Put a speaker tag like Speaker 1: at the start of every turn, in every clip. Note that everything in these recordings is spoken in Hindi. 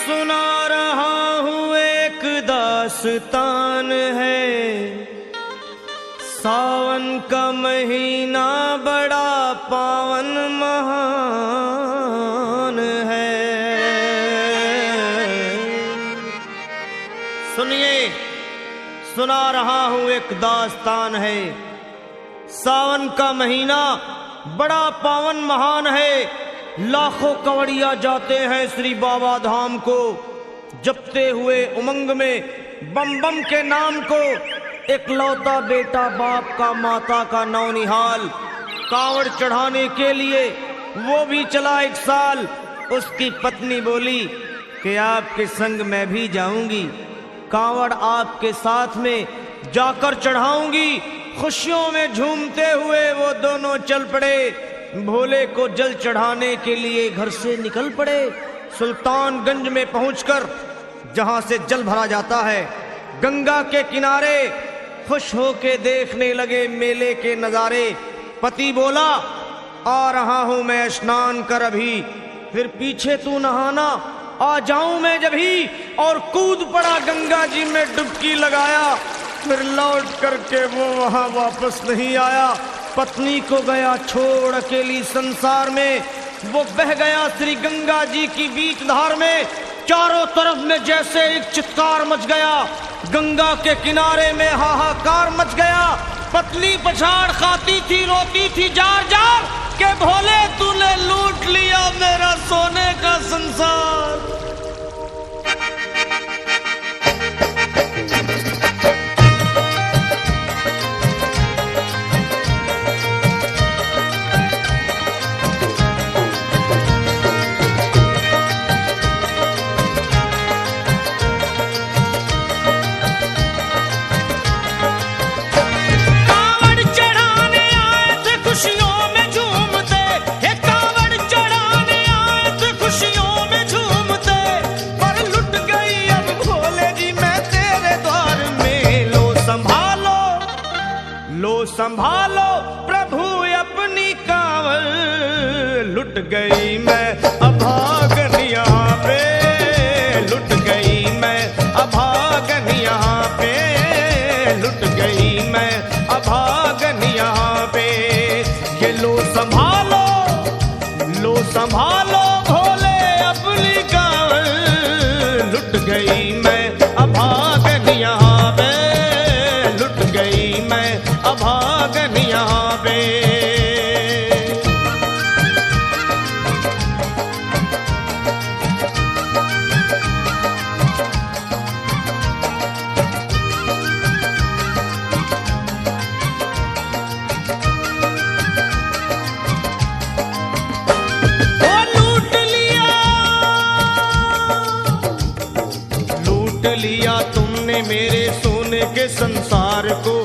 Speaker 1: सुना रहा हूँ एक दास्तान है, सावन का महीना बड़ा पावन महान है। सुनिए, सुना रहा हूँ एक दास्तान है, सावन का महीना बड़ा पावन महान है। लाखों कवड़िया जाते हैं श्री बाबा धाम को, जपते हुए उमंग में बम बम के नाम को। एक लौता बेटा बाप का माता का नौनिहाल, कांवड़ चढ़ाने के लिए वो भी चला एक साल। उसकी पत्नी बोली कि आपके संग मैं भी जाऊंगी, कांवड़ आपके साथ में जाकर चढ़ाऊंगी। खुशियों में झूमते हुए वो दोनों चल पड़े, भोले को जल चढ़ाने के लिए घर से निकल पड़े। सुल्तानगंज में पहुंचकर जहां से जल भरा जाता है, गंगा के किनारे खुश होके देखने लगे मेले के नजारे। पति बोला आ रहा हूं मैं स्नान कर अभी, फिर पीछे तू नहाना आ जाऊं मैं जभी। और कूद पड़ा गंगा जी में डुबकी लगाया, फिर लौट करके वो वहां वापस नहीं आया। पत्नी को गया छोड़ अकेली संसार में, वो बह गया श्री गंगा जी की बीच धार में। चारों तरफ में जैसे एक चित्कार मच गया, गंगा के किनारे में हाहाकार मच गया। पत्नी पछाड़ खाती थी, रोती थी जार जार के भोले तूने लूट लिया मेरा सोने का संसार। संभालो प्रभु अपनी कांवड़, लुट गई मैं अभागन यहाँ पे, लुट गई मैं अभागन यहाँ पे, लुट गई मैं अभागन यहाँ पे। ये लो संभालो भोले अपनी कांवड़, लुट गई मैं अभागन यहाँ पे, लुट गई मैं अभागन यहाँ पे। लूट लिया तुमने मेरे सोने के संसार को,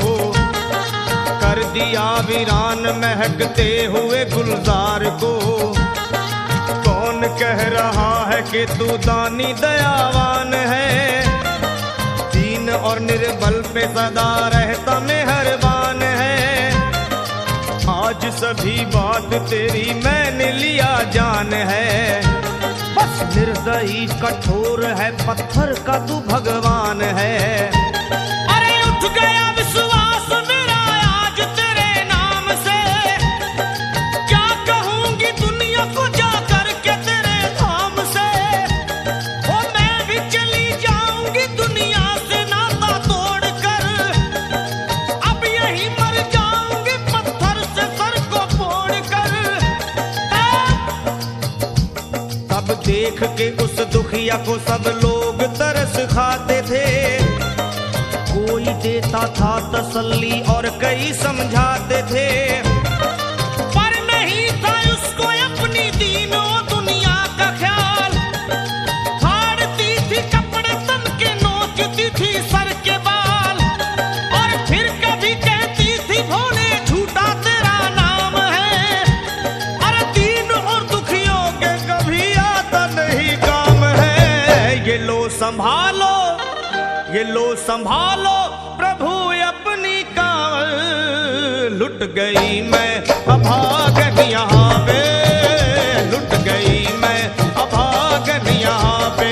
Speaker 1: कर दिया वीरान महकते हुए गुलजार को। कौन कह रहा है कि तू दानी दयावान है, दीन और निर्बल पे सदा रहता मेहरबान है। आज सभी बात तेरी मैंने लिया जान है, बस निर्दयी कठोर है पत्थर का तू भगवान है। अरे उठ गया विश्वास मेरा आज तेरे नाम से, क्या कहूंगी दुनिया को जाकर के तेरे धाम से। ओ मैं भी चली जाऊंगी दुनिया से नाता तोड़कर, अब यही मर जाऊंगी पत्थर से सर को फोड़कर। तब देख के उस दुखिया को सब लोग तरस खाते थे, कोई देता था तसल्ली और कई समझाते थे। पर नहीं था उसको अपनी दीनों दुनिया का ख्याल, फाड़ती थी कपड़े तन के, नोचती थी सर के बाल। और फिर कभी कहती थी भोले झूठा तेरा नाम है, अरे दीन और दुखियों के कभी आता नहीं काम है। ये लो संभालो प्रभु अपनी कांवड़, लुट गई मैं अभागन यहाँ पे, लुट गई मैं अभागन यहाँ पे।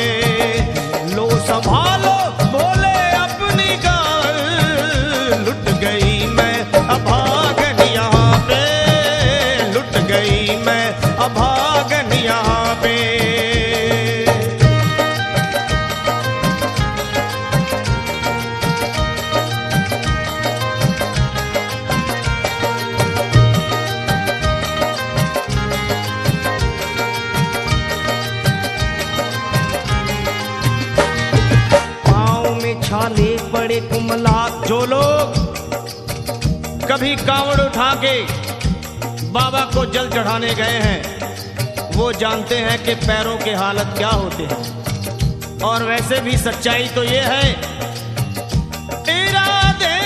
Speaker 1: छाले पड़े कुमलात। जो लोग कभी कांवड़ उठा के बाबा को जल चढ़ाने गए हैं वो जानते हैं कि पैरों के हालत क्या होते हैं। और वैसे भी सच्चाई तो ये है, इरादे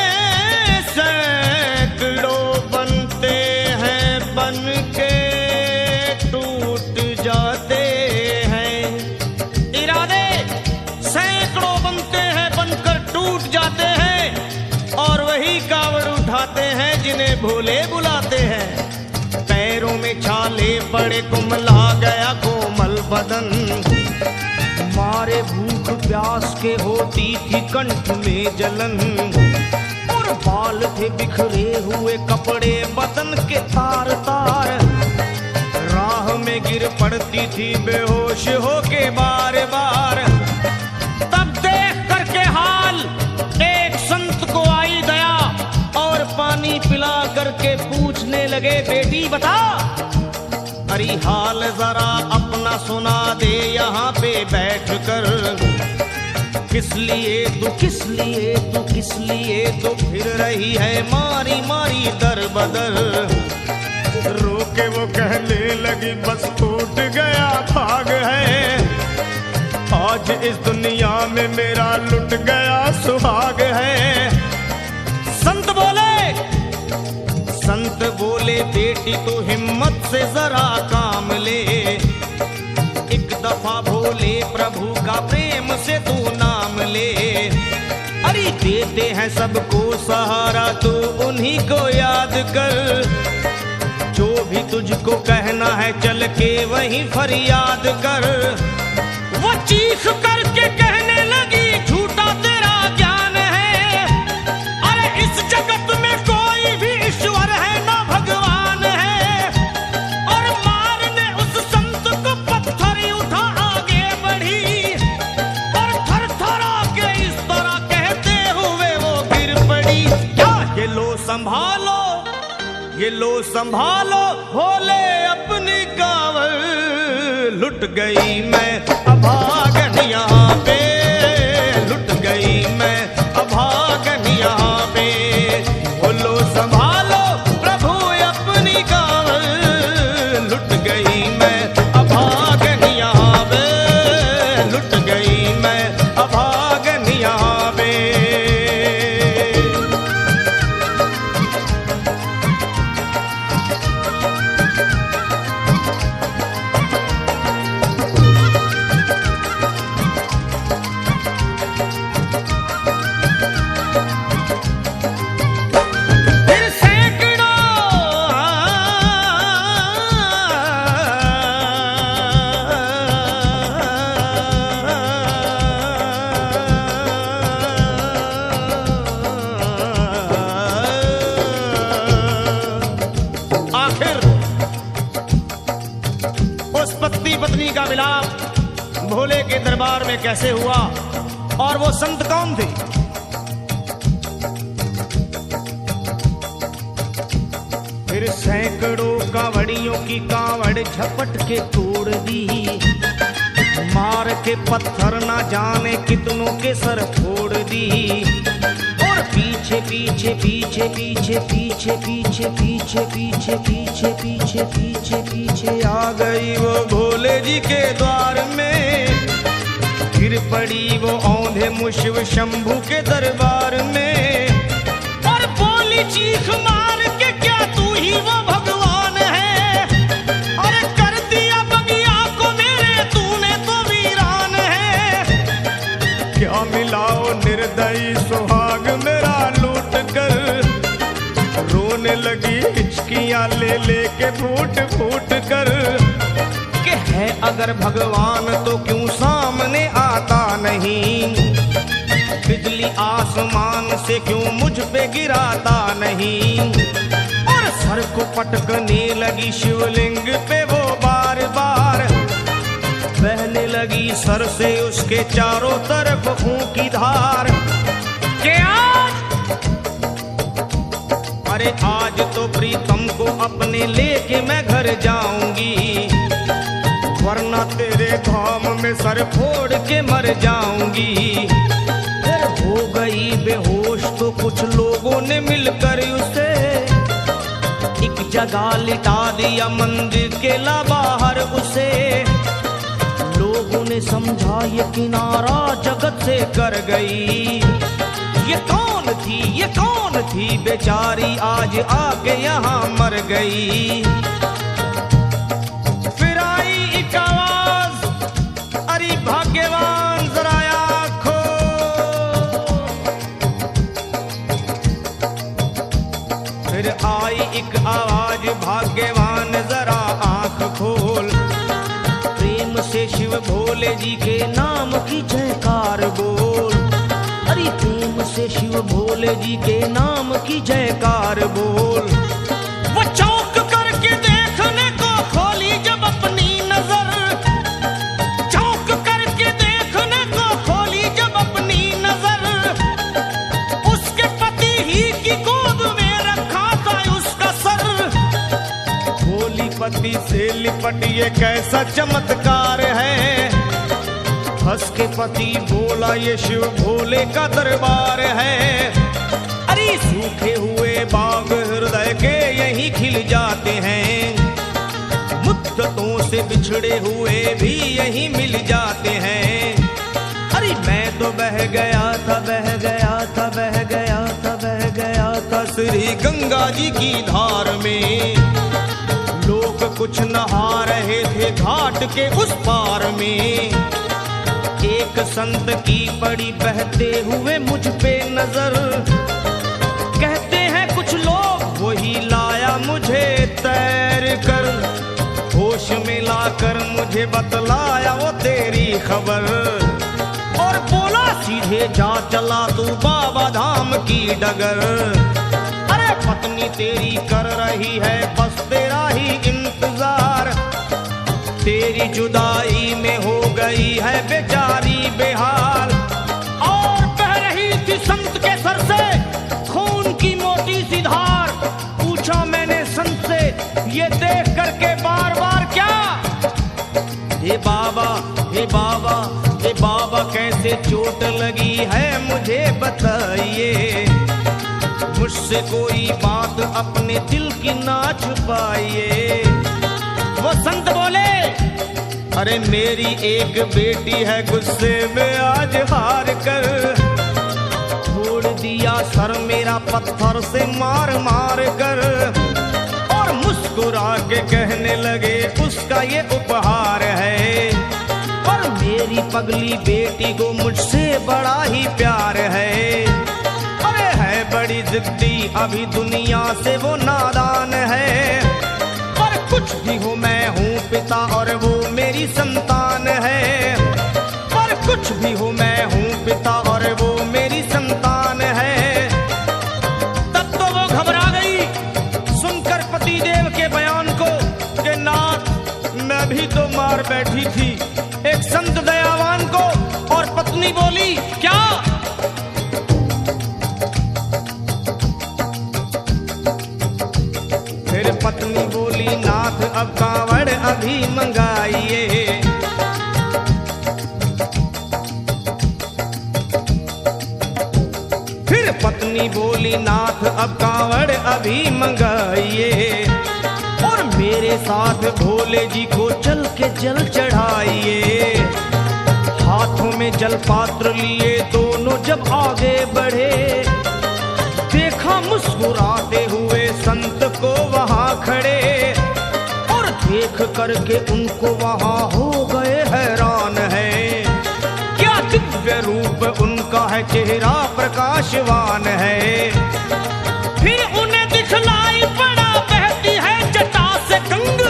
Speaker 1: सैकड़ों बनते हैं बन के टूट जाते हैं। इरादे सैकड़ों बनते हैं बनकर टूट जाते हैं और वही कावड़ उठाते हैं जिन्हें भोले बुलाते हैं। पैरों में छाले पड़े कुमला गया कोमल बदन, मारे भूख प्यास के होती थी कंठ में जलन। और बाल थे बिखरे हुए कपड़े बदन के तार तार, राह में गिर पड़ती थी बेहोश होके बार बार। तब देख करके हाल एक संत को आई दया और पानी पिला करके पूछने लगे, बेटी बता अरे हाल जरा अपना सुना दे यहाँ पे बैठ कर। किस लिए तू फिर रही है मारी मारी दर बदर। रोके वो कहने लगी बस टूट गया भाग है, आज इस दुनिया में मेरा लुट गया सुहाग है। संत बोले बेटी तू हिम्मत से जरा काम ले, एक दफा भोले प्रभु का प्रेम से तू नाम ले। अरे देते हैं सबको सहारा तू उन्हीं को याद कर, जो भी तुझको कहना है चल के वहीं फरियाद कर। वो चीख करके कहने लगी झूठा तेरा ज्ञान है, अरे इस जगत में कोई भी ईश्वर है ना भगवान है। और मारने उस संत को पत्थर उठा आगे बढ़ी और थर थर आके इस तरह कहते हुए वो गिर पड़ी। क्या ये लो संभालो भोले अपनी कावड़, लुट गई मैं अभागन यहाँ पे, लुट गई मैं अभागन यहाँ पे। बोलो संभालो प्रभु अपनी कावड़, लुट गई मैं अभागन यहाँ पे, लुट गई मैं अभागन यहाँ पे। पत्नी का मिलाप भोले के दरबार में कैसे हुआ और वो संत कौन थे? फिर सैकड़ों कांवड़ियों की कांवड़ झपट के तोड़ दी, मार के पत्थर ना जाने कितनों के सर फोड़ दी। और पीछे पीछे पीछे पीछे पीछे पीछे पीछे पीछे पीछे पीछे पीछे पीछे आ गई वो भोले जी के द्वार में। गिर पड़ी वो औंधे मुशिव शंभू के दरबार में और बोली चीख मार के क्या तू ही वो भगवान है? अरे कर दिया बगिया को मेरे तूने तो वीरान है। क्या मिलाओ निर्दयी सुहाग मेरा लूट कर, रोने लगी हिचकियां ले लेके फूट फूट कर। कि है अगर भगवान तो क्यों सामने आता नहीं, बिजली आसमान से क्यों मुझ पे गिराता नहीं। और सर को पटकने लगी शिवलिंग पे वो बार बार, बहने लगी सर से उसके चारों तरफ खून की धार। क्या अरे आज तो प्रीतम को अपने लेके मैं घर जाऊंगी, वरना तेरे धाम में सर फोड़ के मर जाऊंगी। फिर हो जगह लिटा दिया मंदिर के ला बाहर उसे। लोगों ने समझा ये किनारा जगत से कर गई। ये कौन थी बेचारी आज आके यहाँ मर गई। फिर आई एक आवाज, अरे भाग्यवान जरा आँखो। फिर आई एक आवाज, भाग्यवान जरा आँख खोल। प्रेम से शिव भोले जी के नाम की जयकार बोल। अरे प्रेम से शिव भोले जी के नाम की जयकार बोल। वो चौंक करके देखने को खोली जब अपनी नजर। चौंक करके देखने को खोली जब अपनी नजर। उसके पति ही की गोद में रखा था उसका सर। भोली पति से लिपट ये कैसा चमत्कार है। हंस के पति बोला ये शिव भोले का दरबार है। अरे सूखे हुए बाग हृदय के यहीं खिल जाते हैं। मुद्दतों से बिछड़े हुए भी यहीं मिल जाते हैं। अरे मैं तो बह गया था श्री गंगा जी की धार में। लोग कुछ नहा रहे थे घाट के उस पार में। एक संत की पड़ी बहते हुए मुझ पे नजर। कहते हैं कुछ लोग वही लाया मुझे तैर कर। होश में लाकर मुझे बतलाया वो तेरी खबर। और बोला सीधे जा चला तू बाबा धाम की डगर। अरे पत्नी तेरी कर रही है बस तेरा ही इंतजार। तेरी जुदाई में हो गई है बेचारी बेहाल। और बह रही थी संत के सर से खून की मोटी सी धार। पूछा मैंने संत से ये देख करके बार बार क्या। हे बाबा हे बाबा हे बाबा कैसे चोट लगी है मुझे बताइए। मुझसे कोई बात अपने दिल की ना छुपाइए। वो संत बोले अरे मेरी एक बेटी है गुस्से में आज हार कर। छोड़ दिया सर मेरा पत्थर से मार मार कर। और मुस्कुरा के कहने लगे उसका ये उपहार है। और मेरी पगली बेटी को मुझसे बड़ा ही प्यार है। अरे है बड़ी जिद्दी अभी दुनिया से वो नादान है। कुछ भी हो मैं हूँ पिता और वो मेरी संतान है। पर कुछ भी हो मैं हूँ पिता और वो मेरी संतान है। तब तो वो घबरा गई सुनकर पति देव के बयान को कि नाथ मैं भी तो मार बैठी थी एक संत दयावान को। और पत्नी बोली क्या। फिर पत्नी बोली नाथ अब कांवड़ अभी मंगाइए। फिर पत्नी बोली नाथ अब कांवड़ अभी मंगाइए। और मेरे साथ भोले जी को चल के जल चढ़ाइए। हाथों में जल पात्र लिए दोनों जब आगे बढ़े। देखा मुस्कुराते हुए संत को वहां खड़े। और देख करके उनको वहां हो गए हैरान है। क्या दिव्य रूप उनका है चेहरा प्रकाशवान है। फिर उन्हें दिखलाई पड़ा बहती है जटा से गंग।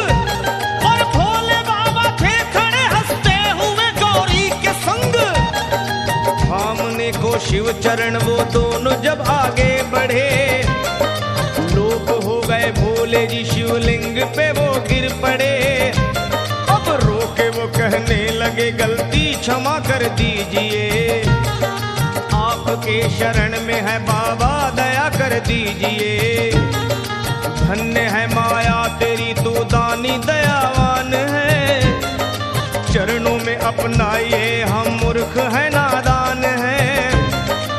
Speaker 1: और भोले बाबा थे खड़े हंसते हुए गौरी के संग। सामने को शिव चरण वो दोनों जब आगे बढ़े। लोग हो गए भोले जी शिवलिंग पे वो गिर पड़े। अब रोके वो कहने लगे गलती क्षमा कर दीजिए। आपके शरण में है बाबा दया कर दीजिए। धन्य है माया तेरी तू दानी दयावान है। चरणों में अपनाइए हम मूर्ख है नादान है।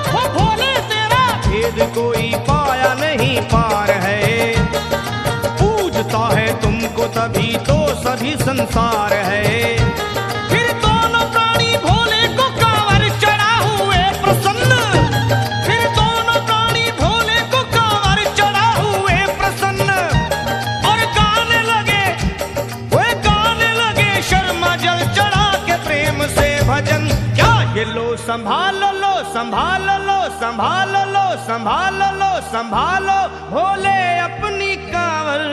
Speaker 1: वो भोले तेरा भेद कोई पाया नहीं पार है। पूछ तभी तो सभी संसार है। फिर दोनों प्राणी भोले को कांवर चढ़ा हुए प्रसन्न, फिर दोनों प्राणी भोले को कांवर चढ़ा हुए प्रसन्न, और गाने लगे, वे गाने लगे शर्मा जल चढ़ा के प्रेम से भजन। क्या ये लो संभाल लो, संभाल लो, संभाल लो, संभाल लो, संभालो भोले अपनी कांवर,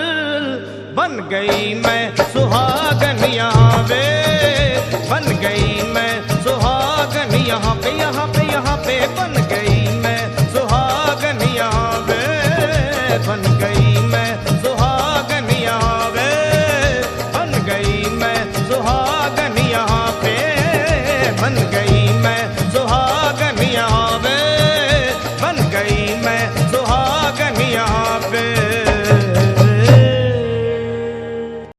Speaker 1: बन गई मैं सुहागन यहाँ वे, बन गई मैं सुहागन यहाँ पे, यहाँ पे, यहाँ पे बन गई मैं सुहागन यहाँ वे, बन गई मैं सुहागन यहाँ वे, बन गई मैं सुहागन यहाँ पे, बन गई